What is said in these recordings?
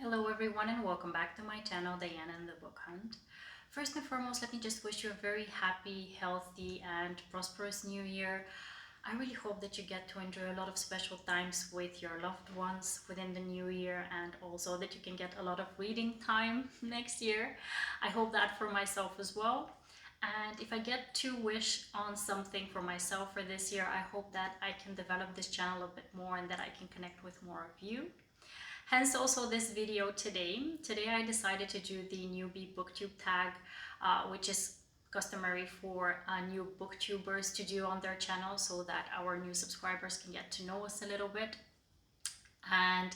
Hello everyone and welcome back to my channel, Diana and the Book Hunt. First and foremost, let me just wish you a very happy, healthy and prosperous new year. I really hope that you get to enjoy a lot of special times with your loved ones within the new year, and also that you can get a lot of reading time next year. I hope that for myself as well. And if I get to wish on something for myself for this year, I hope that I can develop this channel a bit more and that I can connect with more of you. Hence also this video today. Today I decided to do the newbie Booktube tag, which is customary for new booktubers to do on their channel so that our new subscribers can get to know us a little bit. And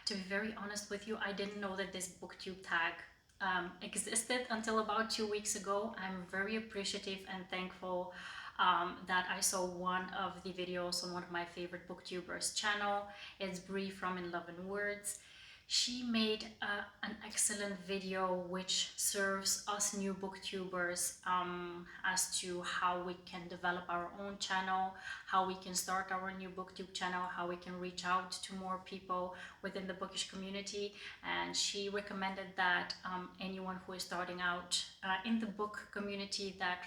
to be very honest with you, I didn't know that this Booktube tag existed until about 2 weeks ago. I'm very appreciative and thankful that I saw one of the videos on one of my favorite booktubers channel. It's Bree from In Love and Words. She made an excellent video which serves us new booktubers as to how we can develop our own channel, how we can start our new booktube channel, how we can reach out to more people within the bookish community. And she recommended that anyone who is starting out in the book community, that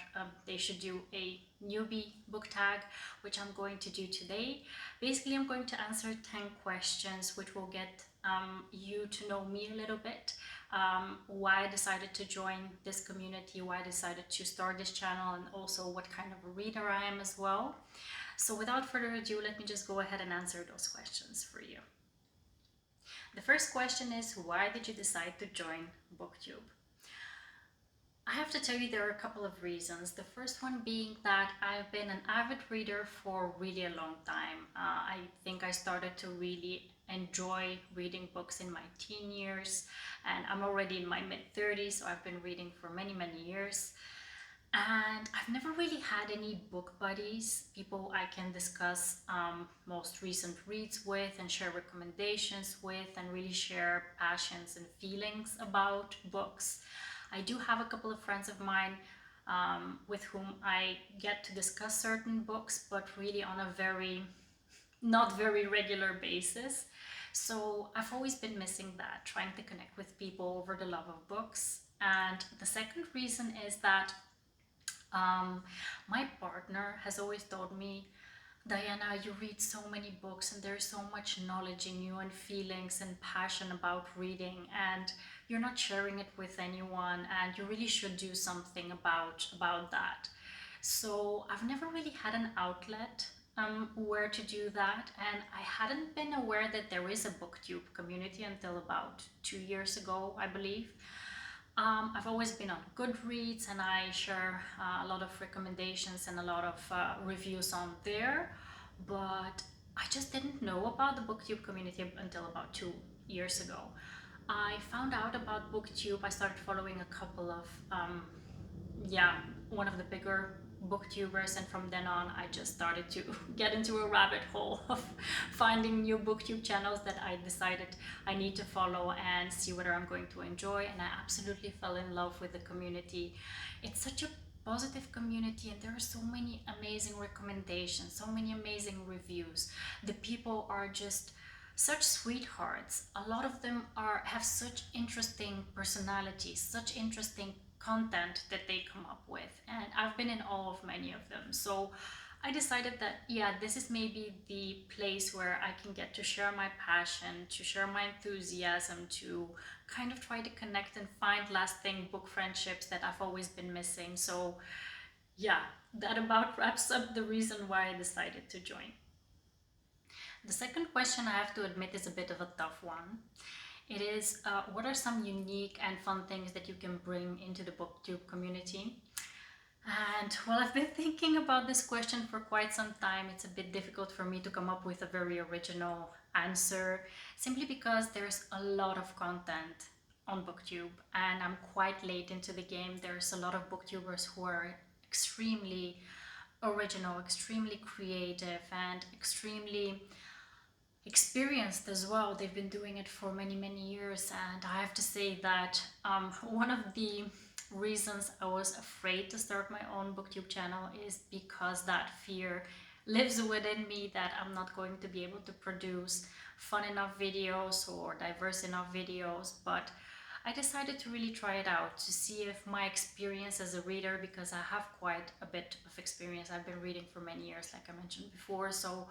they should do a newbie book tag, which I'm going to do today. Basically, I'm going to answer 10 questions which will get you to know me a little bit, why I decided to join this community, why I decided to start this channel, and also what kind of a reader I am as well. So without further ado, let me just go ahead and answer those questions for you. The first question is, why did you decide to join Booktube? I have to tell you there are a couple of reasons. The first one being that I've been an avid reader for really a long time. I think I started to really enjoy reading books in my teen years, and I'm already in my mid-30s, so I've been reading for many years. And I've never really had any book buddies, people I can discuss most recent reads with and share recommendations with and really share passions and feelings about books. I do have a couple of friends of mine with whom I get to discuss certain books, but really on a not very regular basis. So I've always been missing that, trying to connect with people over the love of books. And the second reason is that my partner has always told me, Diana, you read so many books and there's so much knowledge in you and feelings and passion about reading, and you're not sharing it with anyone, and you really should do something about that. So I've never really had an outlet where to do that, and I hadn't been aware that there is a booktube community until about 2 years ago, I believe. I've always been on Goodreads and I share a lot of recommendations and a lot of reviews on there, but I just didn't know about the Booktube community until about 2 years ago. I found out about Booktube. I started following a couple of, one of the bigger booktubers, and from then on I just started to get into a rabbit hole of finding new booktube channels that I decided I need to follow and see whether I'm going to enjoy. And I absolutely fell in love with the community. It's such a positive community and there are so many amazing recommendations, so many amazing reviews. The people are just such sweethearts. A lot of them have such interesting personalities, such interesting content that they come up with, and I've been in awe of many of them. So I decided that this is maybe the place where I can get to share my passion, to share my enthusiasm, to kind of try to connect and find lasting book friendships that I've always been missing. So that about wraps up the reason why I decided to join. The second question, I have to admit, is a bit of a tough one. It is, what are some unique and fun things that you can bring into the Booktube community? And well, I've been thinking about this question for quite some time. It's a bit difficult for me to come up with a very original answer, simply because there's a lot of content on Booktube and I'm quite late into the game. There's a lot of booktubers who are extremely original, extremely creative, and extremely experienced as well. They've been doing it for many years, and I have to say that one of the reasons I was afraid to start my own booktube channel is because that fear lives within me that I'm not going to be able to produce fun enough videos or diverse enough videos, but I decided to really try it out to see if my experience as a reader, because I have quite a bit of experience, I've been reading for many years like I mentioned before, so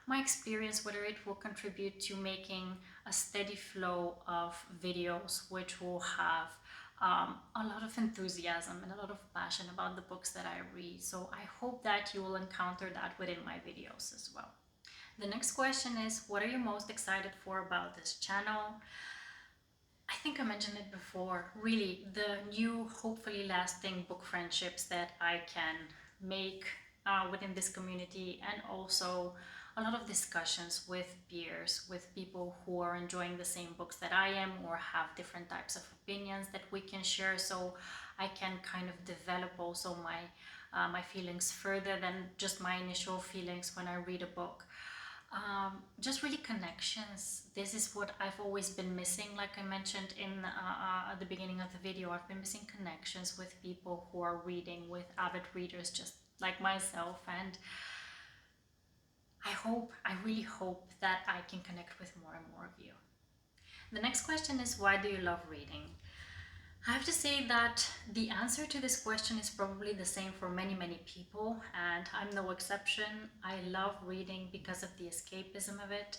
my experience, whether it will contribute to making a steady flow of videos which will have a lot of enthusiasm and a lot of passion about the books that I read. So I hope that you will encounter that within my videos as well. The next question is, what are you most excited for about this channel? I think I mentioned it before, really the new, hopefully lasting book friendships that I can make within this community, and also a lot of discussions with peers, with people who are enjoying the same books that I am or have different types of opinions that we can share, so I can kind of develop also my feelings further than just my initial feelings when I read a book. Just really connections. This is what I've always been missing. Like I mentioned in at the beginning of the video, I've been missing connections with people who are reading, with avid readers just like myself, and I really hope that I can connect with more and more of you. The next question is, why do you love reading? I have to say that the answer to this question is probably the same for many people, and I'm no exception. I love reading because of the escapism of it.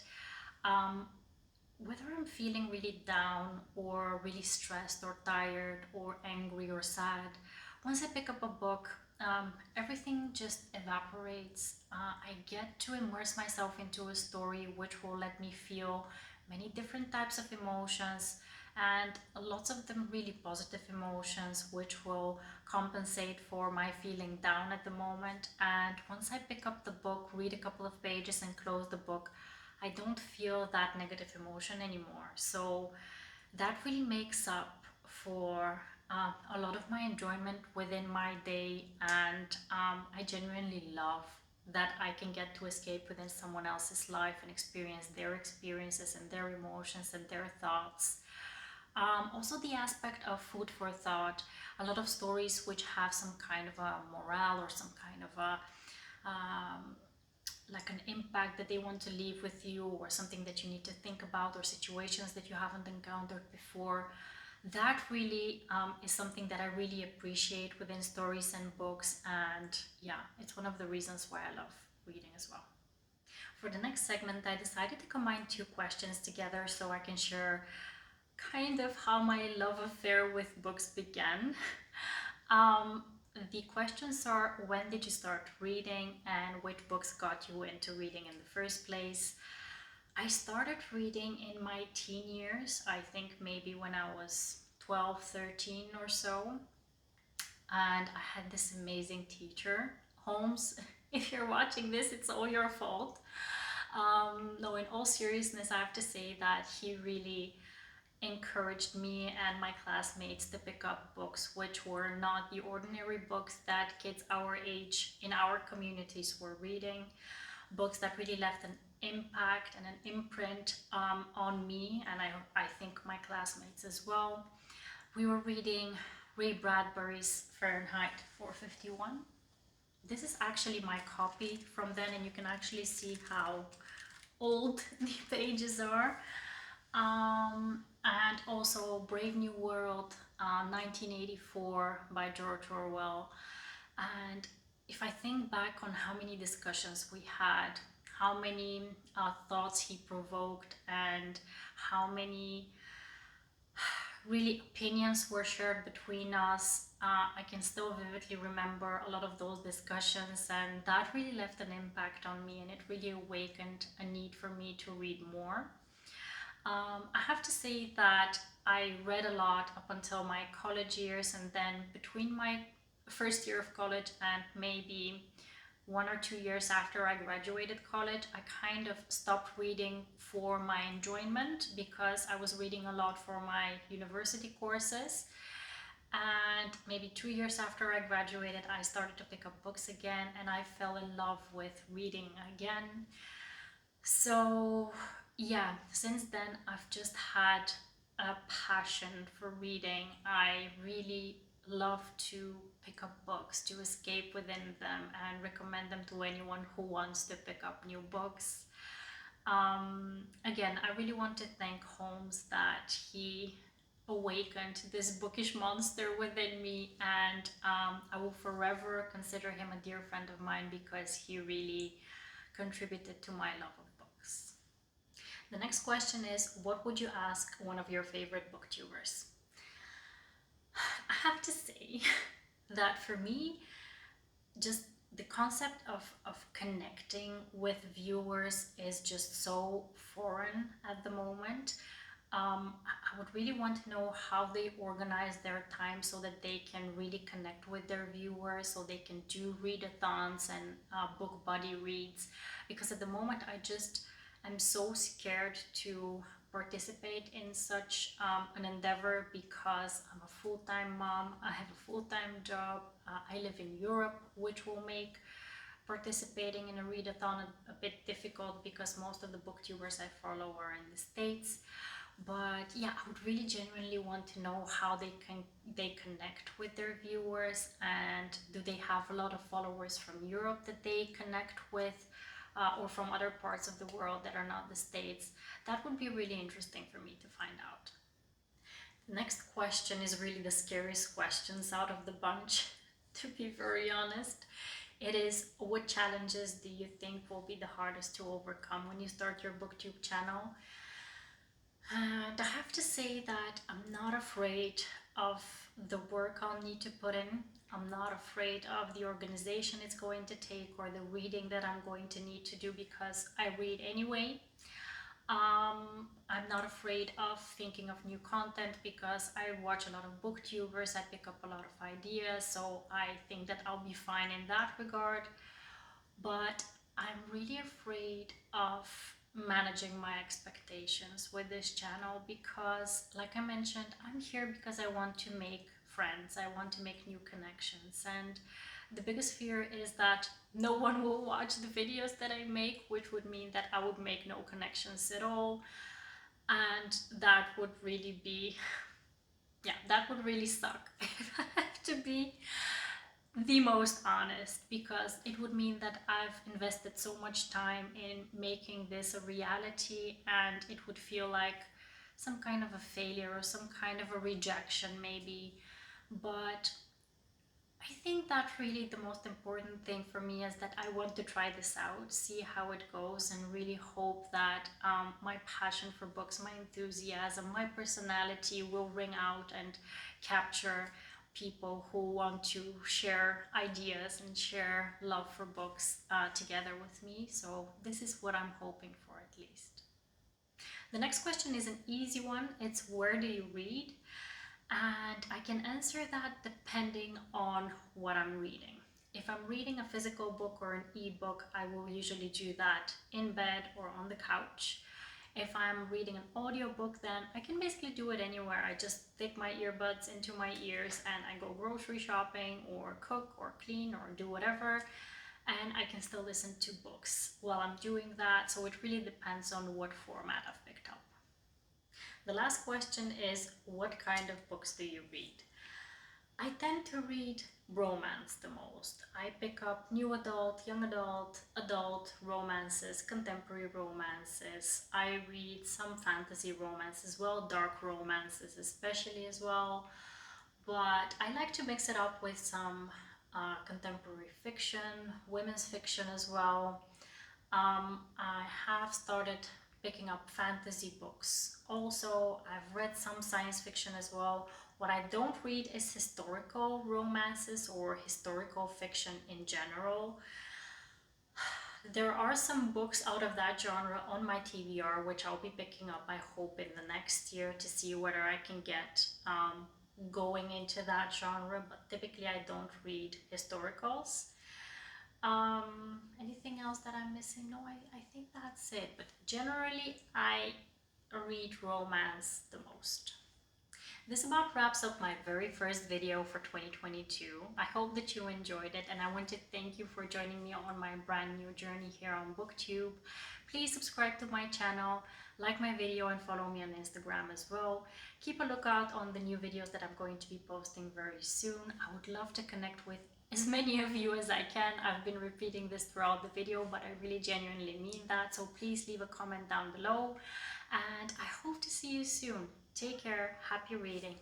Whether I'm feeling really down or really stressed or tired or angry or sad, once I pick up a book, everything just evaporates. I get to immerse myself into a story which will let me feel many different types of emotions, and lots of them really positive emotions which will compensate for my feeling down at the moment. And once I pick up the book, read a couple of pages and close the book, I don't feel that negative emotion anymore. So that really makes up for a lot of my enjoyment within my day, and I genuinely love that I can get to escape within someone else's life and experience their experiences and their emotions and their thoughts. Also the aspect of food for thought, a lot of stories which have some kind of a morale or some kind of a like an impact that they want to leave with you, or something that you need to think about, or situations that you haven't encountered before. That really is something that I really appreciate within stories and books, and yeah, it's one of the reasons why I love reading as well. For the next segment, I decided to combine two questions together so I can share kind of how my love affair with books began. The questions are, when did you start reading and which books got you into reading in the first place? I started reading in my teen years, I think maybe when I was 12, 13 or so. And I had this amazing teacher, Holmes. If you're watching this, it's all your fault. No, in all seriousness, I have to say that he really encouraged me and my classmates to pick up books which were not the ordinary books that kids our age in our communities were reading. Books that really left an impact and an imprint on me, and I think my classmates as well. We were reading Ray Bradbury's Fahrenheit 451. This is actually my copy from then, and you can actually see how old the pages are. And also Brave New World, 1984 by George Orwell. And if I think back on how many discussions we had, how many thoughts he provoked, and how many really opinions were shared between us, I can still vividly remember a lot of those discussions, and that really left an impact on me, and it really awakened a need for me to read more. I have to say that I read a lot up until my college years, and then between my first year of college and maybe 1 or 2 years after I graduated college, I kind of stopped reading for my enjoyment, because I was reading a lot for my university courses. And maybe 2 years after I graduated, I started to pick up books again, and I fell in love with reading again. So yeah, since then I've just had a passion for reading. I really love to pick up books, to escape within them and recommend them to anyone who wants to pick up new books. Again, I really want to thank Holmes that he awakened this bookish monster within me, and I will forever consider him a dear friend of mine because he really contributed to my love of books. The next question is, what would you ask one of your favorite booktubers? I have to say that for me, just the concept of connecting with viewers is just so foreign at the moment. I would really want to know how they organize their time so that they can really connect with their viewers, so they can do readathons and book buddy reads. Because at the moment, I'm so scared to participate in such an endeavor because I'm a full-time mom, I have a full-time job, I live in Europe, which will make participating in a readathon a bit difficult because most of the booktubers I follow are in the States. But yeah, I would really genuinely want to know how they connect with their viewers, and do they have a lot of followers from Europe that they connect with, or from other parts of the world that are not the States. That would be really interesting for me to find out. The next question is really the scariest questions out of the bunch, to be very honest. It is, what challenges do you think will be the hardest to overcome when you start your booktube channel? And I have to say that I'm not afraid of the work I'll need to put in. I'm not afraid of the organization it's going to take or the reading that I'm going to need to do because I read anyway. I'm not afraid of thinking of new content because I watch a lot of booktubers, I pick up a lot of ideas, so I think that I'll be fine in that regard. But I'm really afraid of managing my expectations with this channel because, like I mentioned, I'm here because I want to make friends, I want to make new connections, and the biggest fear is that no one will watch the videos that I make, which would mean that I would make no connections at all, and that would really be, yeah, that would really suck if I have to be the most honest, because it would mean that I've invested so much time in making this a reality, and it would feel like some kind of a failure or some kind of a rejection maybe. But I think that really the most important thing for me is that I want to try this out, see how it goes, and really hope that my passion for books, my enthusiasm, my personality will ring out and capture people who want to share ideas and share love for books together with me. So this is what I'm hoping for, at least. The next question is an easy one. It's, where do you read? And I can answer that depending on what I'm reading. If I'm reading a physical book or an ebook, I will usually do that in bed or on the couch. If I'm reading an audiobook, then I can basically do it anywhere. I just stick my earbuds into my ears and I go grocery shopping or cook or clean or do whatever, and I can still listen to books while I'm doing that. So it really depends on what format I've picked up. The last question is, what kind of books do you read? I tend to read romance the most. I pick up new adult, young adult, adult romances, contemporary romances. I read some fantasy romance as well, dark romances especially as well. But I like to mix it up with some contemporary fiction, women's fiction as well. I have started picking up fantasy books. Also, I've read some science fiction as well. What I don't read is historical romances or historical fiction in general. There are some books out of that genre on my TBR, which I'll be picking up, I hope, in the next year to see whether I can get going into that genre, but typically I don't read historicals. Anything else that I'm missing? No, I think that's it. But generally, I read romance the most. This about wraps up my very first video for 2022. I hope that you enjoyed it, and I want to thank you for joining me on my brand new journey here on Booktube. Please subscribe to my channel, like my video, and follow me on Instagram as well. Keep a lookout on the new videos that I'm going to be posting very soon. I would love to connect with as many of you as I can. I've been repeating this throughout the video, but I really genuinely mean that. So please leave a comment down below, and I hope to see you soon. Take care. Happy reading.